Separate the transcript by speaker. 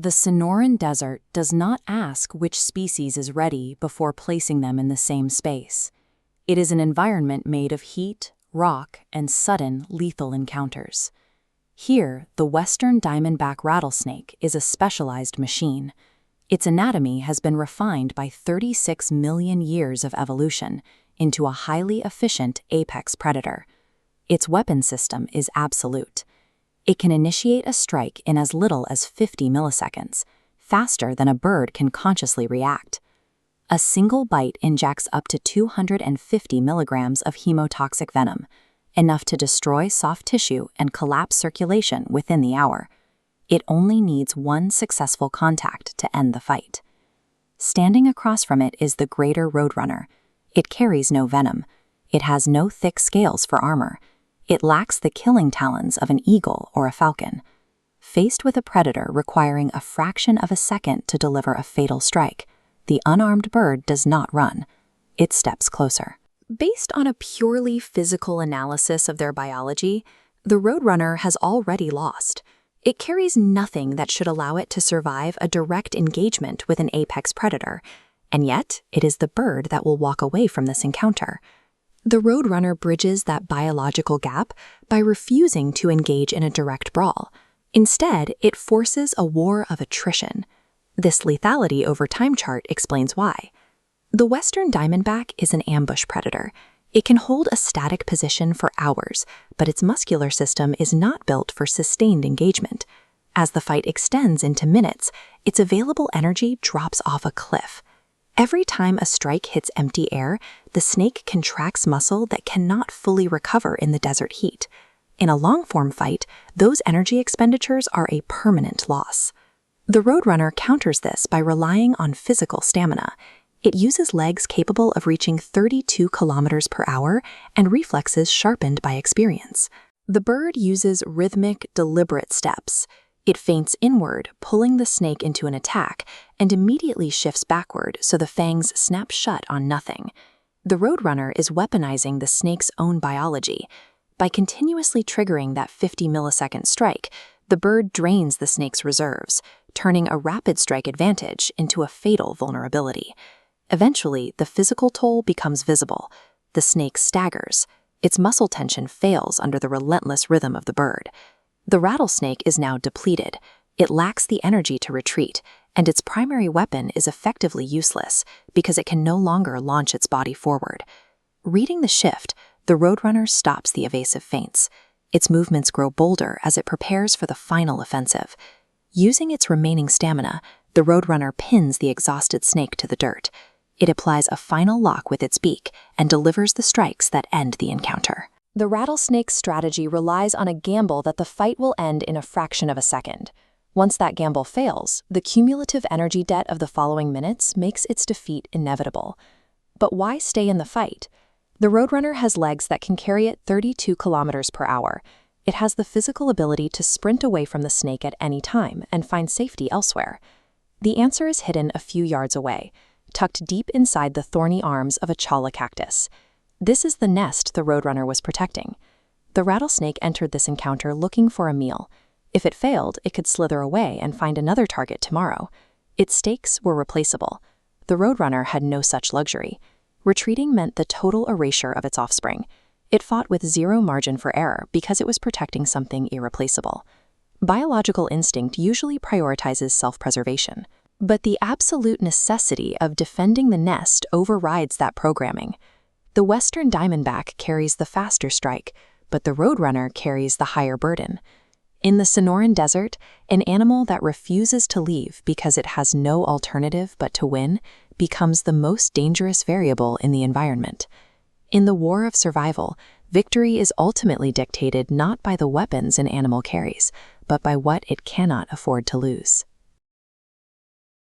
Speaker 1: The Sonoran Desert does not ask which species is ready before placing them in the same space. It is an environment made of heat, rock, and sudden, lethal encounters. Here, the western diamondback rattlesnake is a specialized machine. Its anatomy has been refined by 36 million years of evolution into a highly efficient apex predator. Its weapon system is absolute. It can initiate a strike in as little as 50 milliseconds, faster than a bird can consciously react. A single bite injects up to 250 milligrams of hemotoxic venom, enough to destroy soft tissue and collapse circulation within the hour. It only needs one successful contact to end the fight. Standing across from it is the greater roadrunner. It carries no venom. It has no thick scales for armor. It lacks the killing talons of an eagle or a falcon. Faced with a predator requiring a fraction of a second to deliver a fatal strike, the unarmed bird does not run. It steps closer. Based on a purely physical analysis of their biology, the roadrunner has already lost. It carries nothing that should allow it to survive a direct engagement with an apex predator, and yet it is the bird that will walk away from this encounter. The roadrunner bridges that biological gap by refusing to engage in a direct brawl. Instead, it forces a war of attrition. This lethality over time chart explains why. The western diamondback is an ambush predator. It can hold a static position for hours, but its muscular system is not built for sustained engagement. As the fight extends into minutes, its available energy drops off a cliff. Every time a strike hits empty air, the snake contracts muscle that cannot fully recover in the desert heat. In a long-form fight, those energy expenditures are a permanent loss. The roadrunner counters this by relying on physical stamina. It uses legs capable of reaching 32 kilometers per hour and reflexes sharpened by experience. The bird uses rhythmic, deliberate steps. It feints inward, pulling the snake into an attack, and immediately shifts backward so the fangs snap shut on nothing. The roadrunner is weaponizing the snake's own biology. By continuously triggering that 50-millisecond strike, the bird drains the snake's reserves, turning a rapid strike advantage into a fatal vulnerability. Eventually, the physical toll becomes visible. The snake staggers. Its muscle tension fails under the relentless rhythm of the bird. The rattlesnake is now depleted. It lacks the energy to retreat, and its primary weapon is effectively useless because it can no longer launch its body forward. Reading the shift, the roadrunner stops the evasive feints. Its movements grow bolder as it prepares for the final offensive. Using its remaining stamina, the roadrunner pins the exhausted snake to the dirt. It applies a final lock with its beak and delivers the strikes that end the encounter. The rattlesnake's strategy relies on a gamble that the fight will end in a fraction of a second. Once that gamble fails, the cumulative energy debt of the following minutes makes its defeat inevitable. But why stay in the fight? The roadrunner has legs that can carry it 32 kilometers per hour. It has the physical ability to sprint away from the snake at any time and find safety elsewhere. The answer is hidden a few yards away, tucked deep inside the thorny arms of a chala cactus. This is the nest the roadrunner was protecting. The rattlesnake entered this encounter looking for a meal. If it failed, it could slither away and find another target tomorrow. Its stakes were replaceable. The roadrunner had no such luxury. Retreating meant the total erasure of its offspring. It fought with zero margin for error because it was protecting something irreplaceable. Biological instinct usually prioritizes self-preservation. But the absolute necessity of defending the nest overrides that programming. The western diamondback carries the faster strike, but the roadrunner carries the higher burden. In the Sonoran Desert, an animal that refuses to leave because it has no alternative but to win becomes the most dangerous variable in the environment. In the war of survival, victory is ultimately dictated not by the weapons an animal carries, but by what it cannot afford to lose.